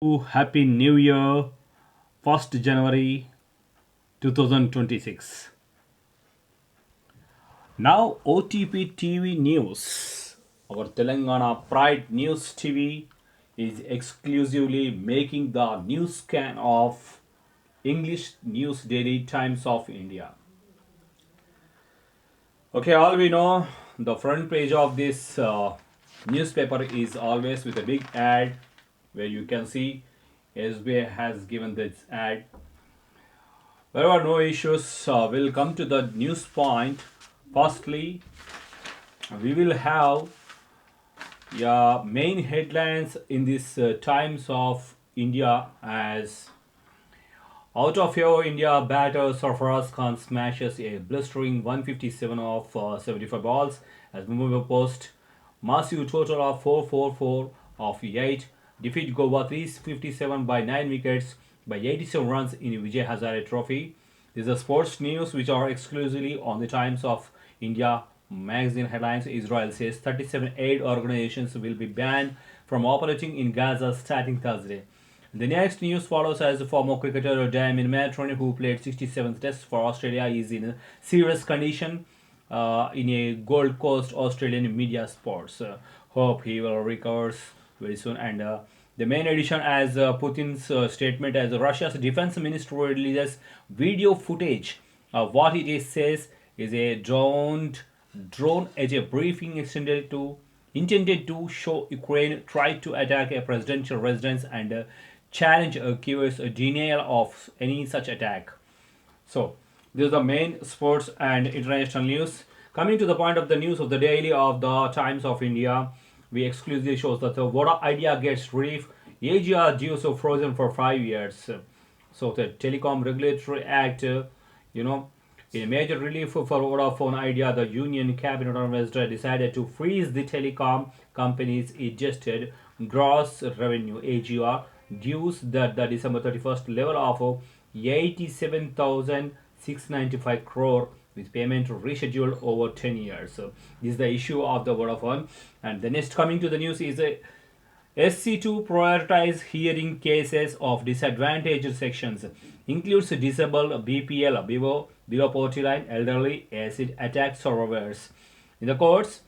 Happy New Year, 1st January 2026. Now, OTP TV News. Our Telangana Pride News TV is exclusively making the news scan of English News Daily Times of India. Okay, all we know, the front page of this newspaper is always with a big ad where you can see SBI has given this ad. There are no issues. We'll come to the news point. Firstly, we will have main headlines in this Times of India as out of your India batter Sarfaraz Khan smashes a blistering 157 of 75 balls as Mumbai Post massive total of 444 of 8 defeat Goa 357 by 9 wickets by 87 runs in Vijay Hazare Trophy. These are sports news which are exclusively on the Times of India magazine headlines. Israel says 37 aid organizations will be banned from operating in Gaza starting Thursday. The next news follows as former cricketer Damien Matron, who played 67th Test for Australia, is in serious condition in a Gold Coast Australian media sports. Hope he will recover very soon. And the main edition as Putin's statement as Russia's defense minister releases video footage of what it is says is a drone as a briefing intended to show Ukraine tried to attack a presidential residence and challenge Kyiv's denial of any such attack. So, this is the main sports and international news. Coming to the point of the news of the daily of the Times of India, we exclusively shows that the water idea gets relief. AGR dues are frozen for 5 years. So the Telecom Regulatory Act, you know, in a major relief for Vodafone Idea, the Union Cabinet on Wednesday decided to freeze the telecom company's adjusted gross revenue (AGR) dues that the December 31st level of 87,695 crore with payment rescheduled over 10 years. So this is the issue of the Vodafone. And the next coming to the news is SC2 prioritize hearing cases of disadvantaged sections, includes disabled BPL, below poverty line, elderly, acid attack survivors. In the courts,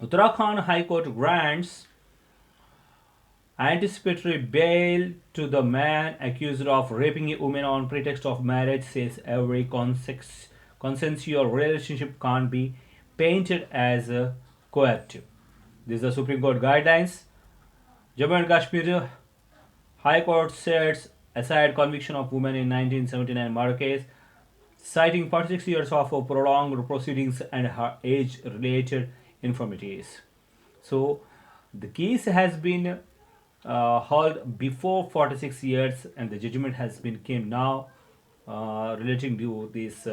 Uttarakhand High Court grants anticipatory bail to the man accused of raping a woman on pretext of marriage, says every consensual relationship can't be painted as coercive. These are Supreme Court guidelines. Jammu and Kashmir High Court sets aside conviction of woman in 1979 murder case, citing 46 years of prolonged proceedings and her age-related infirmities. So, the case has been heard before 46 years, and the judgment has been came now relating to this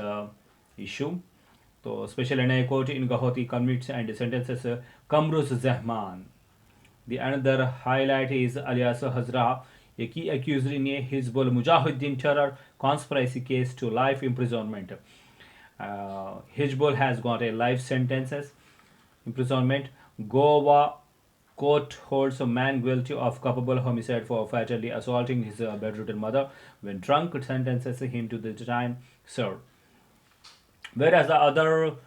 issue. So, Special NI Court in Guwahati commits and sentences Kamruz Zahman. The another highlight is alias Hazra, a key accused in a Hizbul Mujahideen terror conspiracy case to life imprisonment. Hizbul has got a life sentences imprisonment. Goa court holds a man guilty of culpable homicide for fatally assaulting his bedridden mother when drunk, sentences him to the time served. Whereas the other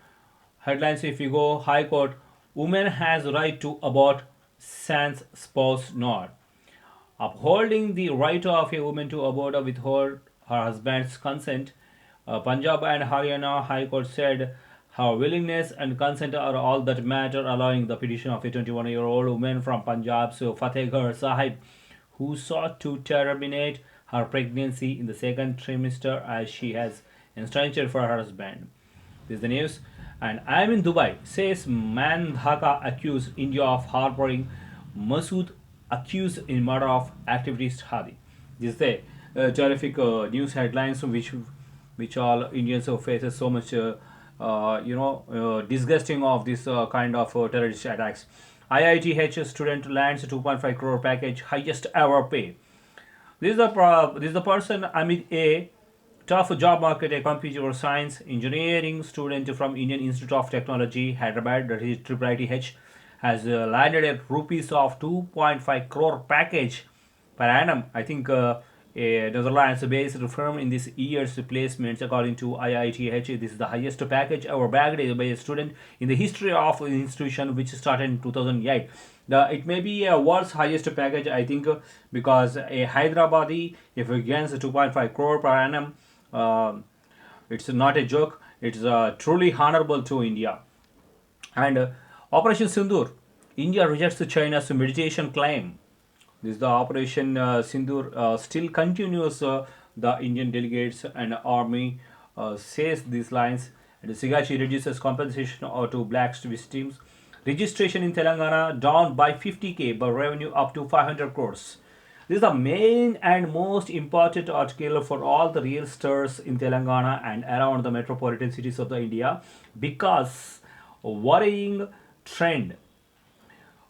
headlines, if you go High Court, woman has right to abort sans spouse not. Upholding the right of a woman to abort or withhold her husband's consent, Punjab and Haryana High Court said her willingness and consent are all that matter, allowing the petition of a 21-year-old woman from Punjab's Fatehgarh Sahib who sought to terminate her pregnancy in the second trimester as she has instructed for her husband. This is the news. And I am in Dubai, says man Dhaka accused India of harboring Masood accused in murder of activist Hadi. This is the terrific news headlines which all Indians faces so much disgusting of this kind of terrorist attacks. IITH student lands 2.5 crore package, highest ever pay. This is the person Amit A. Tough job market, a computer science engineering student from Indian Institute of Technology, Hyderabad, that is IIITH, has landed a rupees of 2.5 crore package per annum. I think a Netherlands based firm in this year's placements, according to IITH, this is the highest package ever bagged by a student in the history of the institution, which started in 2008. It may be a world's highest package, I think, because a Hyderabadi, if it gains 2.5 crore per annum, it's not a joke. It's truly honorable to India. And Operation Sindoor, India rejects China's meditation claim. This is the Operation Sindoor still continues. The Indian delegates and army says these lines. And Sigachi reduces compensation to black victims. Registration in Telangana down by 50K, but revenue up to 500 crores. This is the main and most important article for all the real stars in Telangana and around the metropolitan cities of the India, because worrying trend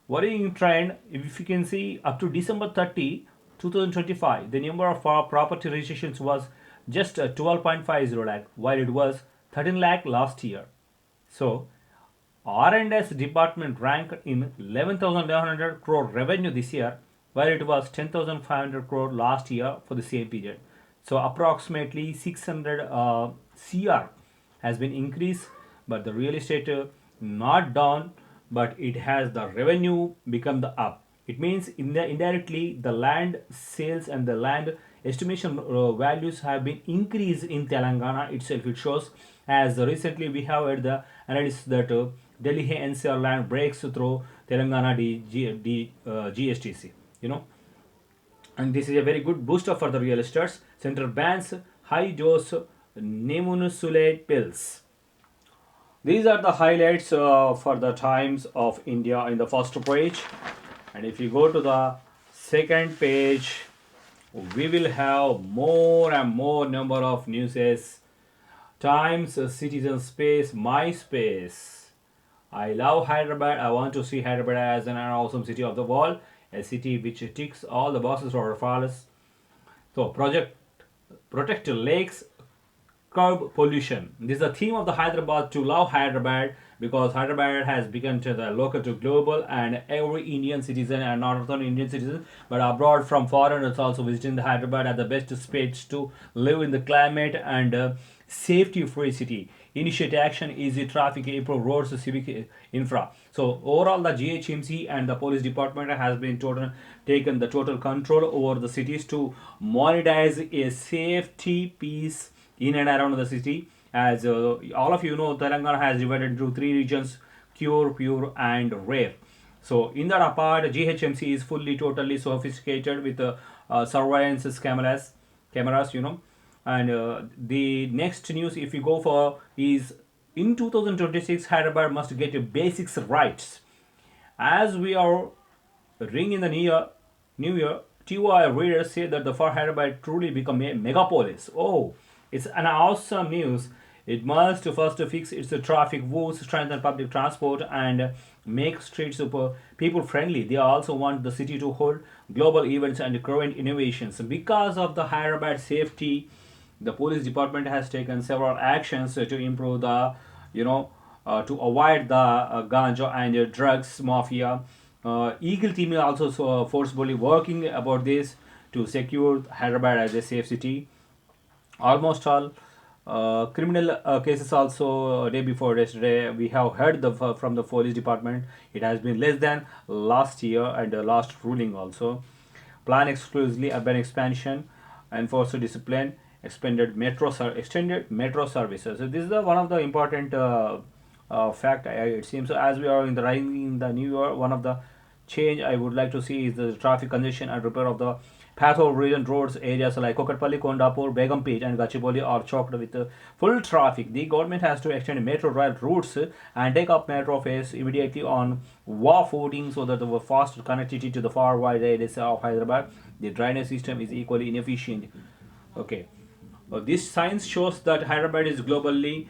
worrying trend, if you can see, up to December 30, 2025, the number of property registrations was just 12.50 lakh, while it was 13 lakh last year. So R&S department ranked in 11,900 crore revenue this year, while it was 10,500 crore last year for the same period. So approximately 600 CR has been increased, but the real estate not down, but it has the revenue become the up. It means indirectly the land sales and the land estimation values have been increased in Telangana itself. It shows, as recently we have heard the analysis that Delhi NCR land breaks through Telangana GSTC. You know, and this is a very good booster for the real estates. Center bans high dose nemunosulate pills. These are the highlights for the Times of India in the first page. And if you go to the second page, we will have more and more number of newses. Times, Citizen Space, My Space. I love Hyderabad. I want to see Hyderabad as an awesome city of the world, a city which ticks all the boxes for our fathers. So, project protect lakes, curb pollution. This is the theme of the Hyderabad to love Hyderabad, because Hyderabad has become to the local to global, and every Indian citizen and not only Indian citizen but abroad from foreigners also visiting the Hyderabad at the best space to live in the climate and safety free city. Initiate action, easy traffic, improve roads, civic infra. So overall, the GHMC and the police department has been taken the total control over the cities to monetize a safety piece in and around the city. As all of you know, Telangana has divided into three regions: cure, pure, and rare. So in that apart, GHMC is fully, totally sophisticated with surveillance cameras, And the next news, if you go for, is in 2026, Hyderabad must get basics rights. As we are ring in the new year, TY readers say that the for Hyderabad truly become a megapolis. Oh, it's an awesome news. It must first fix its traffic woes, strengthen public transport, and make streets super people friendly. They also want the city to hold global events and current innovations. Because of the Hyderabad safety, the police department has taken several actions to improve the, to avoid the ganja and drugs mafia. Eagle team is also forcefully working about this to secure Hyderabad as a safe city. Almost all criminal cases also, day before yesterday we have heard from the police department, it has been less than last year and last ruling also. Plan exclusively urban expansion, enforce discipline, extended metro services. So this is one of the important fact. It seems, as we are in the rising in the new year, one of the change I would like to see is the traffic congestion and repair of the pathway region roads. Areas like Kokatpalli, Kondapur, Begumpet, and Gachibowli are choked with full traffic. The government has to extend metro rail routes and take up metro fares immediately on WAF footing, so that the fast connectivity to the far wide areas of Hyderabad. The drainage system is equally inefficient. Okay. This science shows that Hyderabad is globally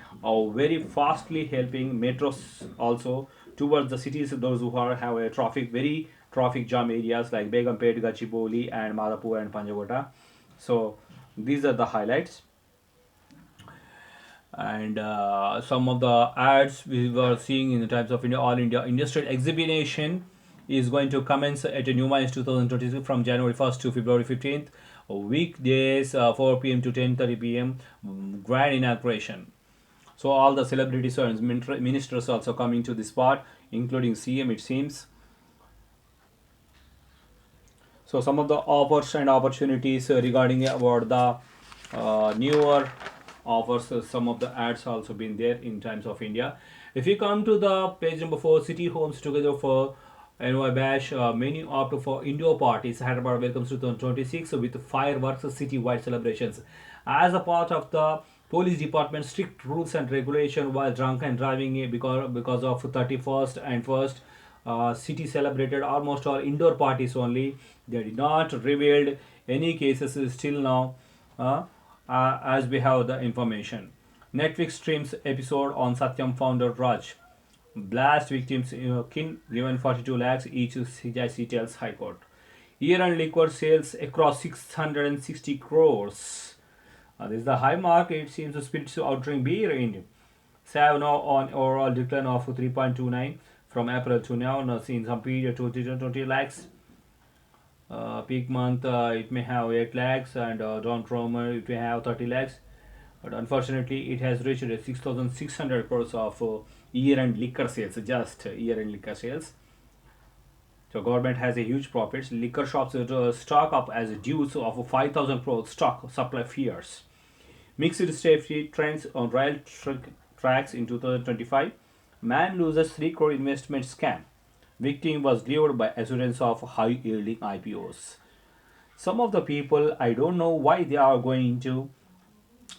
very fastly helping metros also towards the cities, those who have a very traffic jam areas like Begumpet, Gachibowli, and Madhapur and Panjagota. So these are the highlights. And some of the ads we were seeing in the Times of India, All India Industrial Exhibition is going to commence at a Numa 2022 from January 1st to February 15th. Weekdays 4 p.m. to 10:30 p.m. Grand inauguration. So all the celebrities and ministers also coming to this part, including CM. It seems. So some of the offers and opportunities regarding about the newer offers, some of the ads also been there in Times of India. If you come to the page number 4, city homes together for NY Bash, many opt for indoor parties. Hyderabad welcomes 2026 with fireworks, city-wide celebrations. As a part of the police department strict rules and regulation while drunk and driving because of 31st and 1st, city celebrated almost all indoor parties only. They did not revealed any cases still now, uh, as we have the information. Netflix streams episode on Satyam founder Raj. Blast victims kin given 42 lakhs each, CJC tells High Court. Year-end liquor sales across 660 crores. This is the high mark. It seems the spirits outdrink beer in Sav now on overall decline of 3.29 from April to now. Now seen some period 20 lakhs. Peak month it may have 8 lakhs and Don Tromer it may have 30 lakhs. But unfortunately, it has reached 6,600 crores of year-end liquor sales, just year-end liquor sales. So government has a huge profits. Liquor shops stock up as dues of 5,000 crores stock supply fears. Mixed safety trends on tracks in 2025. Man loses 3 crore investment scam. Victim was lured by assurance of high yielding IPOs. Some of the people, I don't know why they are going to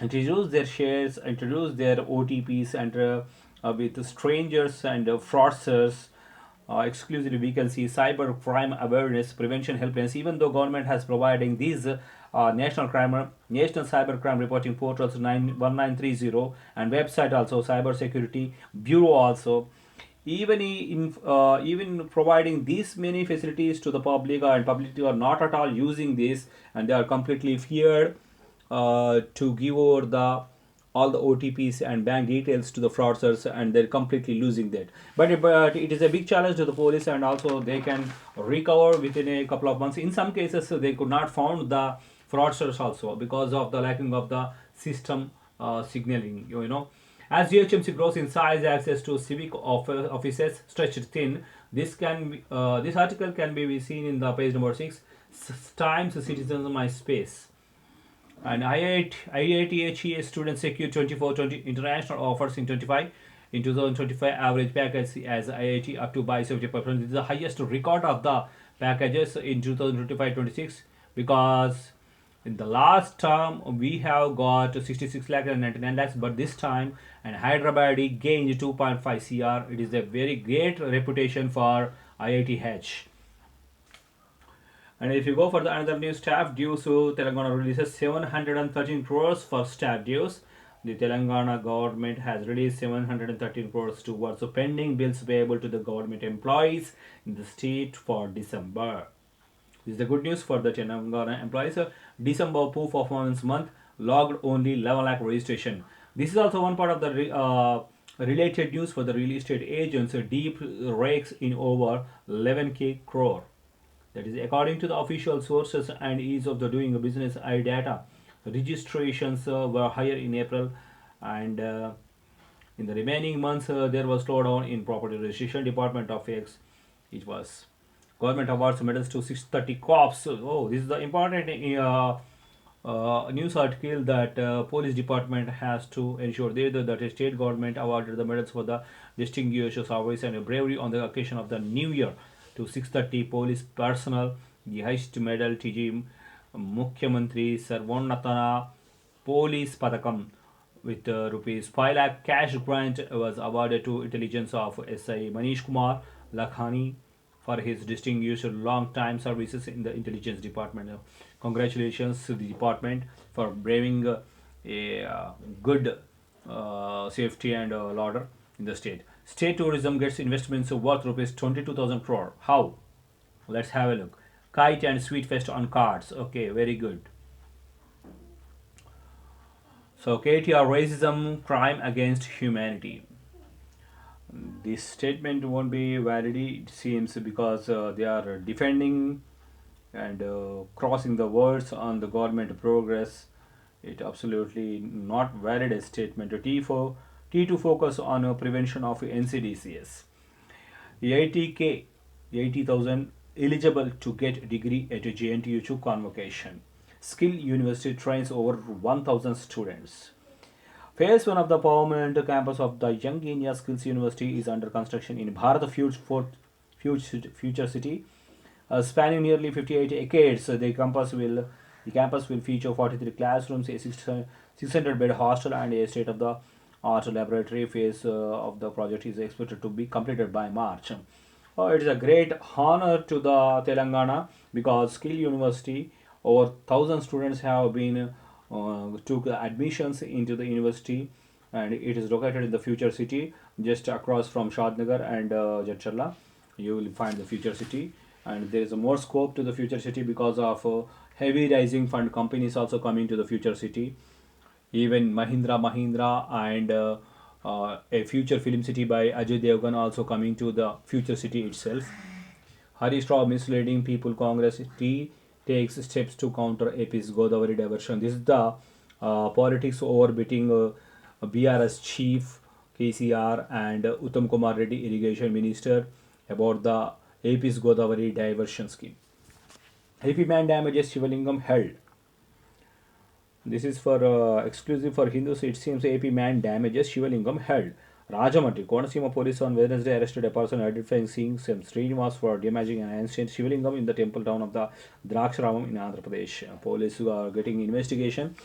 introduce their shares, introduce their OTPs, and with strangers and fraudsters. Exclusively, we can see cyber crime awareness prevention helplines. Even though government has providing these national cyber crime reporting portals 1930 and website also cyber security bureau also. Even providing these many facilities to the public and public are not at all using this, and they are completely feared to give over the all the OTPs and bank details to the fraudsters, and they're completely losing that. But it is a big challenge to the police, and also they can recover within a couple of months. In some cases, they could not found the fraudsters also because of the lacking of the system signaling. As GHMC grows in size, access to civic offices stretched thin. This article can be seen in the page number 6. Times Citizens My Space. And IITHEA students secured 24-20 international offers in 25. In 2025, average package as IIT up to by 70%. This is the highest record of the packages in 2025-26 because in the last term we have got 66 lakh and 99 lakhs, but this time and Hyderabad gained 2.5 cr. It is a very great reputation for IITH. And if you go for the another news, staff dues, so Telangana releases 713 crores for staff dues. The Telangana government has released 713 crores towards pending bills payable to the government employees in the state for December. This is the good news for the Telangana employees. December proof of performance month logged only 11 lakh registration. This is also one part of the related news for the real estate agents. Deep rakes in over 11k crore. That is according to the official sources and ease of the doing business data. Registrations were higher in April, and in the remaining months there was slowdown in property registration. Department of X, it was government awards medals to 630 cops. Oh, this is the important news article that police department has to ensure that the state government awarded the medals for the distinguished service and bravery on the occasion of the new year to 630 police personnel. The highest medal TG Mukhyamantri Sarvonnatana Police Padakam with rupees 5 lakh cash grant was awarded to intelligence of SI Manish Kumar Lakhani for his distinguished long time services in the intelligence department. Congratulations to the department for braving a good safety and order in the state. State tourism gets investments worth rupees 22,000 crore. How? Let's have a look. Kite and Sweet Fest on cards. Okay, very good. So KTR racism crime against humanity. This statement won't be valid, it seems, because they are defending and crossing the words on the government progress. It absolutely not valid a statement. T to focus on prevention of NCDCS. 80K, 80,000 eligible to get degree at JNTU convocation. Skill University trains over 1,000 students. Phase 1 of the permanent campus of the Young India Skills University is under construction in Bharat Future City. Spanning nearly 58 acres, the campus will feature 43 classrooms, a 600 bed hostel, and a state of the art laboratory. Phase of the project is expected to be completed by March. It is a great honor to the Telangana because Skill University, over 1,000 students have been took admissions into the university, and it is located in the future city just across from Shadnagar and Jatchala. You will find the future city, and there is a more scope to the future city because of heavy rising fund companies also coming to the future city. Even Mahindra and a future film city by Ajay Devgan also coming to the future city itself. Harish Rao misleading people. Congress T takes steps to counter AP's Godavari diversion. This is the politics orbiting BRS chief KCR and Uttam Kumar Reddy irrigation minister about the AP's Godavari diversion scheme. AP man damages Shivalingam held. This is for exclusive for Hindus. It seems AP man damages Shivalingam held. Rajamati, Konasima police on Wednesday arrested a person identifying seeing some Srinivas for damaging an ancient Shivalingam in the temple town of the Draksharamam in Andhra Pradesh. Police are getting investigation.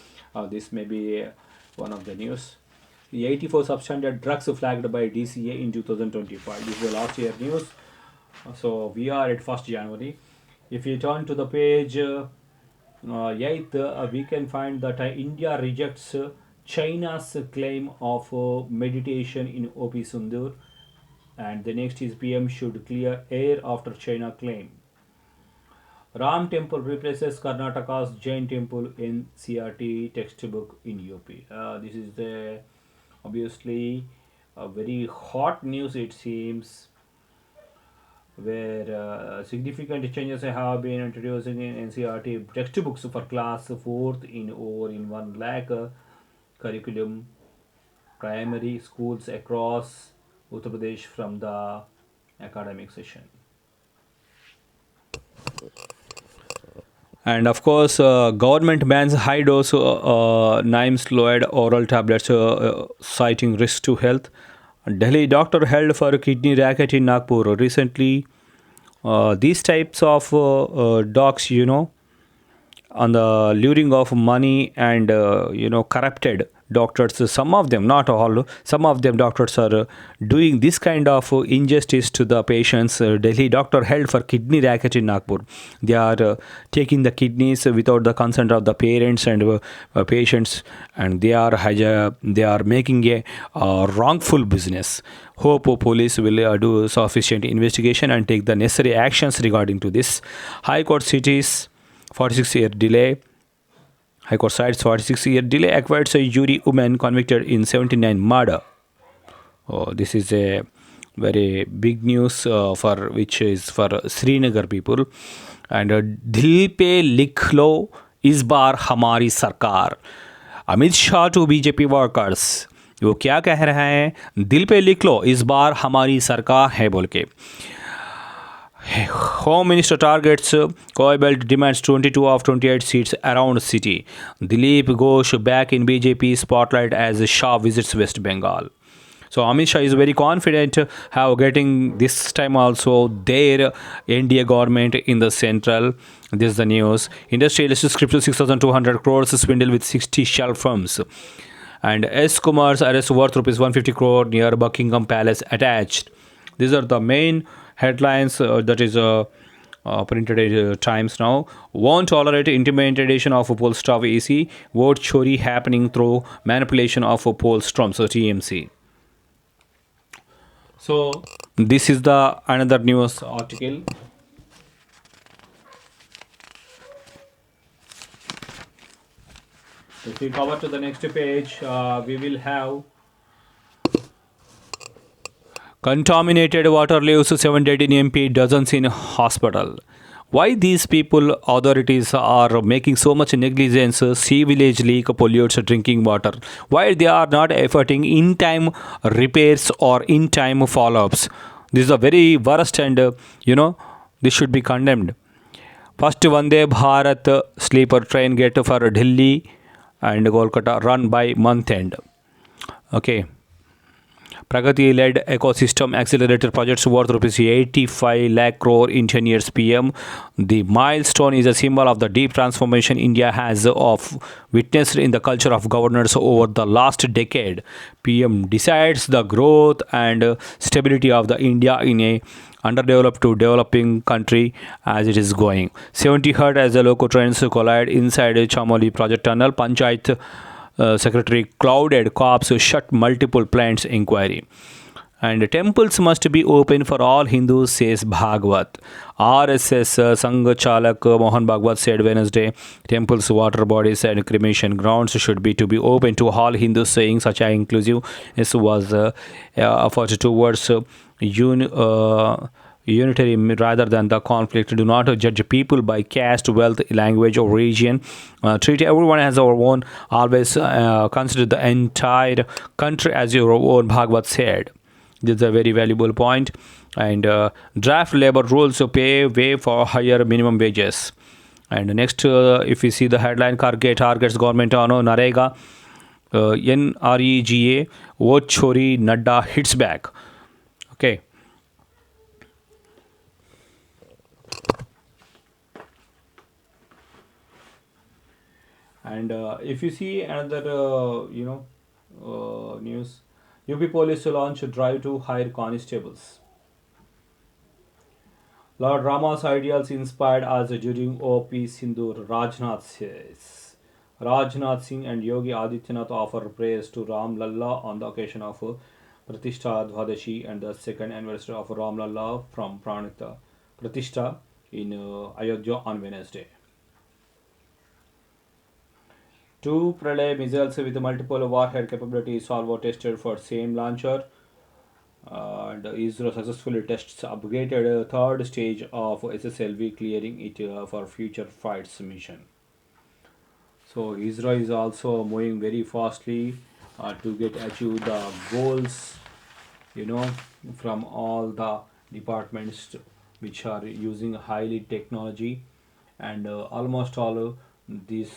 This may be one of the news. The 84 substandard drugs flagged by DCA in 2025. This is the last year news. So we are at 1st January. If you turn to the page 8th, we can find that India rejects China's claim of meditation in OP Sundur, and the next is PM should clear air after China claim. Ram Temple replaces Karnataka's Jain Temple in CRT textbook in UP. This is the obviously a very hot news, it seems, where significant changes have been introduced in NCRT textbooks for class 4th in over in 1 lakh curriculum primary schools across Uttar Pradesh from the academic session. And of course, government bans high dose Nimes oral tablets, citing risk to health. Delhi doctor held for kidney racket in Nagpur. Recently, these types of dogs, on the luring of money and corrupted doctors, some of them, not all, some of them doctors are doing this kind of injustice to the patients. Delhi doctor held for kidney racket in Nagpur. They are taking the kidneys without the consent of the parents and patients, and they are making a wrongful business. Hope police will do sufficient investigation and take the necessary actions regarding to this. High Court cities 46-year delay. High Court cites 46-year delay acquires a jury woman convicted in 79 murder. Oh, this is a very big news for which is for Srinagar people. And दिल पे लिख लो इस बार हमारी सरकार. Amit Shah to BJP workers. वो क्या कह रहा है? दिल पे लिख लो इस बार हमारी सरकार है बोल के. Home Minister targets Koi Belt demands 22 of 28 seats around city. Dilip Ghosh back in BJP spotlight as Shah visits West Bengal. So Amit Shah is very confident how getting this time also their NDA government in the central. This is the news. Industrialists crypto 6,200 crores swindle with 60 shell firms. And S. Kumar's arrest worth rupees 150 crore near Buckingham Palace attached. These are the main headlines that is printed at Times now. Won't tolerate intimidation of poll staff EC. Vote chori happening through manipulation of poll storms, so TMC. So this is the another news article. If we cover to the next page, we will have Contaminated water leaves 718 MP dozens in hospital. Why these people authorities are making so much negligence? Sea village leak pollutes drinking water. Why they are not efforting in time repairs or in time follow ups? This is a very worst and this should be condemned. First Vande Bharat sleeper train get for Delhi and Kolkata run by month end. Okay. Pragati led ecosystem accelerator projects worth rupees 85 lakh crore in 10 years PM. The milestone is a symbol of the deep transformation India has of witnessed in the culture of governance over the last decade. PM decides the growth and stability of the India in a underdeveloped to developing country as it is going. 70 hurt as the local trains collide inside Chamoli project tunnel. Panchayat Secretary clouded cops shut multiple plants inquiry. And temples must be open for all Hindus, says Bhagwat. RSS Sangh Chalak Mohan Bhagwat said Wednesday, temples, water bodies, and cremation grounds should be open to all Hindus, saying such an inclusive this was effort towards unitary rather than the conflict. Do not judge people by caste, wealth, language, or region. Treat everyone as our own. Always consider the entire country as your own, Bhagwat said. This is a very valuable point. And draft labor rules to pay way for higher minimum wages. And next, if we see the headline, Karge targets government on Narega, NREGA, vote Chori, Nadda hits back. Okay. And if you see another, news, UP police launch a drive to hire constables. Lord Rama's ideals inspired us during OP Sindur, Rajnath says. Rajnath Singh and Yogi Adityanath offer praise to Ram Lalla on the occasion of Pratishtha Dwadashi and the second anniversary of Ram Lalla from Pranita Pratishtha in Ayodhya on Wednesday. Two Pralay missiles with multiple warhead capabilities salvo tested for same launcher. And ISRO successfully tests upgraded third stage of SSLV, clearing it for future flights mission. So ISRO is also moving very fastly to get achieve the goals, you know, from all the departments which are using highly technology, and almost all this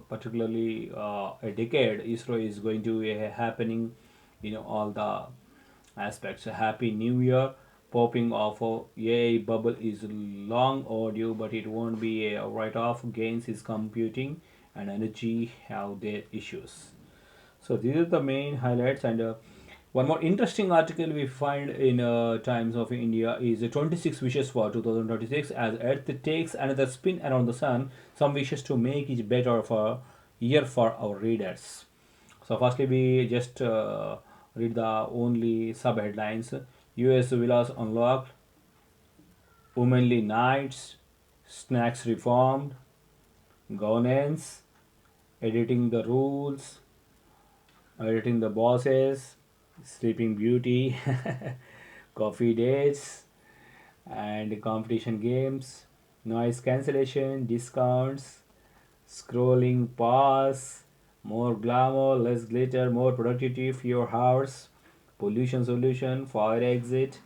particularly a decade ISRO is going to be happening in all the aspects. A happy new year. Popping off of AI bubble is long overdue, but it won't be a write-off. Gains is computing and energy have their issues. So these are the main highlights. And one more interesting article we find in Times of India is 26 wishes for 2026 as Earth takes another spin around the sun. Some wishes to make it better for year for our readers. So firstly, we just read the only sub headlines. US villas unlocked, womanly nights, snacks reformed, governance, editing the rules, editing the bosses, sleeping beauty, coffee dates, and competition games, noise cancellation, discounts, scrolling pass, more glamour, less glitter, more productivity, fewer hours, pollution solution, fire exit,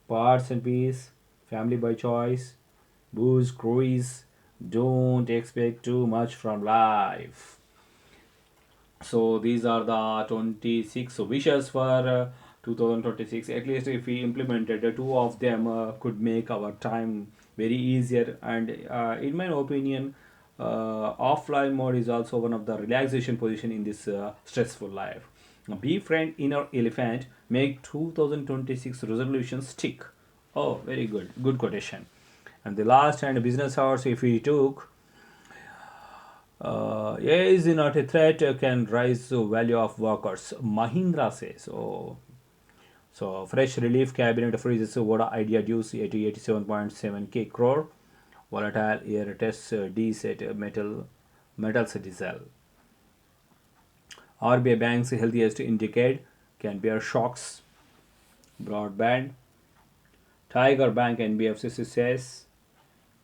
parts and peace, family by choice, booze cruise, don't expect too much from life. So these are the 26 wishes for 2026. At least if we implemented two of them could make our time very easier. And in my opinion, offline mode is also one of the relaxation position in this stressful life. Be friend inner elephant, make 2026 resolutions stick. Oh, very good quotation. And the last and business hours, if we took AI is not a threat, can rise the value of workers. Mahindra says. Oh, so fresh relief cabinet freezes Voda idea dues 87.7k crore. Volatile air tests D set metals diesel. RBI banks healthiest in decade can bear shocks. broadband. Tiger Bank NBFC says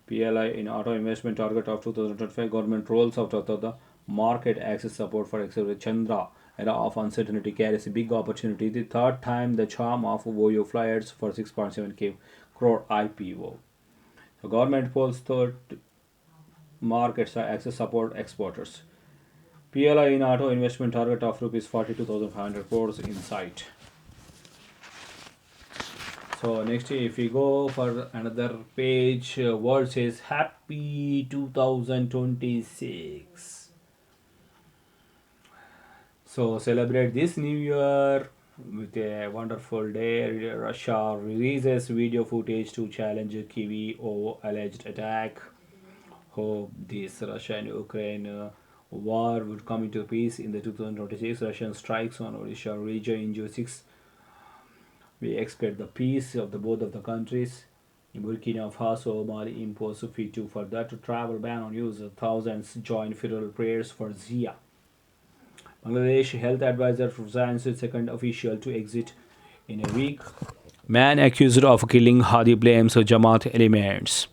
PLI in auto investment target of 2025. Government rolls out of the market access support for accelerated Chandra era of uncertainty carries a big opportunity. The third time the charm of Voyo flyers for 6.7k crore IPO. The government polls third markets access support exporters. PLI in auto investment target of rupees 42,500 crores in sight. So next, if we go for another page, world says happy 2026. So celebrate this new year with a wonderful day. Russia releases video footage to challenge Kiwi over alleged attack. Hope this Russia and Ukraine war would come into peace in the 2026. Russian strikes on Odisha region in June 6. We expect the peace of the both of the countries. Burkina Faso, Mali impose fit for that to travel ban on use. Thousands join federal prayers for Zia. Bangladesh health advisor resigns second official to exit in a week. Man accused of killing Hadi blames Jamaat elements.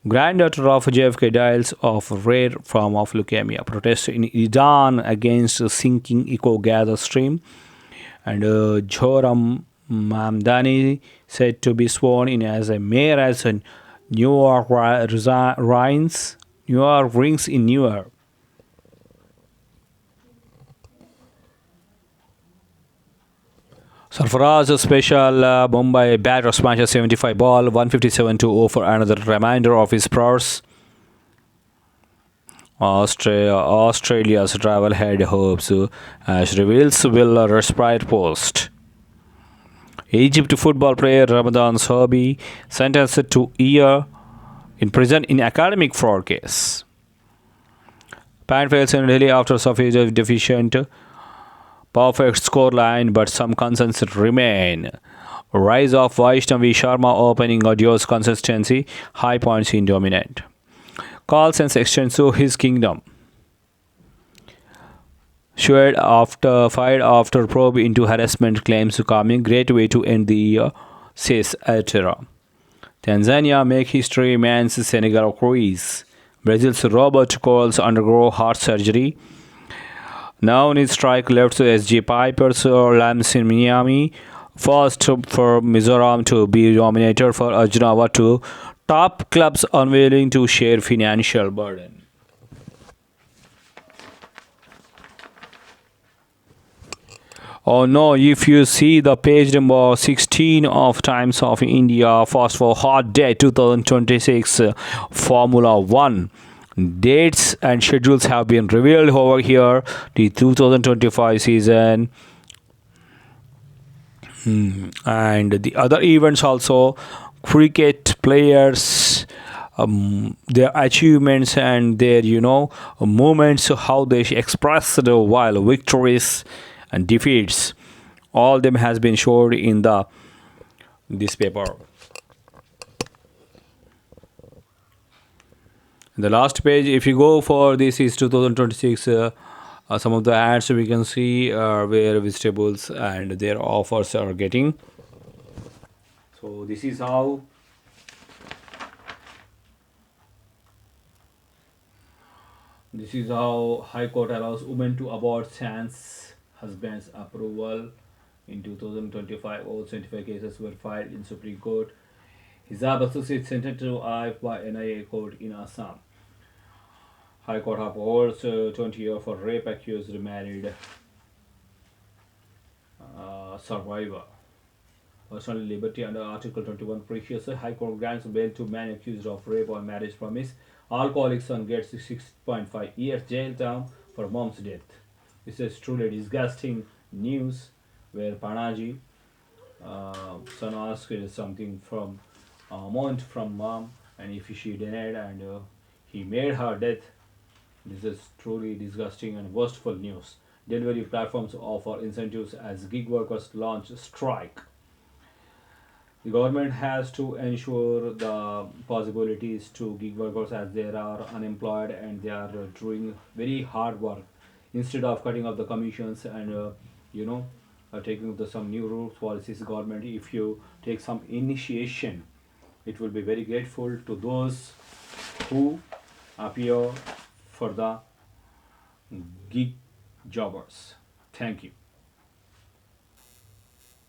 Granddaughter of JFK dies of rare form of leukemia. Protests in Iran against sinking eco gas stream. And Joram Mamdani said to be sworn in as a mayor as a New York New York rings in New York. Sarfaraz special Mumbai batter smashes 75 ball 157 to 0 for another reminder of his prowess. Australia's travel head hopes as reveals will respite post. Egypt football player Ramadan Sobi sentenced to year in prison in academic fraud case. Pan fails in Delhi after Sophia deficient perfect score line, but some concerns remain. Rise of Vaishnavi Sharma opening audio's consistency, high points in dominant. Carlsen's extends to his kingdom. Fired after probe into harassment claims coming. Great way to end the year, says Altera. Tanzania make history man's Senegal cruise. Brazil's Robert Coles undergo heart surgery. Now in strike left SG Pipers Lambs in Miami. First for Mizoram to be nominated for Arjuna Award to top clubs unwilling to share financial burden. Oh no, if you see the page number 16 of Times of India, fast for hot day 2026 Formula 1. Dates and schedules have been revealed over here. The 2025 season and the other events also. Cricket players, their achievements and their moments, how they expressed while victories and defeats, all them has been showed in this paper. The last page, if you go for this is 2026 some of the ads we can see where vegetables and their offers are getting. So this is how High Court allows women to abort sans husband's approval. In 2025, all 25 cases were filed in Supreme Court. Hijab associate sentenced to life by NIA court in Assam. High Court upholds 20 years for rape accused married survivor. Personal liberty under Article 21 precious. High Court grants bail to man accused of rape or marriage promise. Alcoholic son gets 6.5 years jail term for mom's death. This is truly disgusting news where Panaji son asked something from amount from mom, and if she denied and he made her death. This is truly disgusting and worstful news. Delivery platforms offer incentives as gig workers launch strike. The government has to ensure the possibilities to gig workers as they are unemployed and they are doing very hard work instead of cutting off the commissions and you know taking the some new rules policies government. If you take some initiation, it will be very grateful to those who appear for the gig jobbers. Thank you.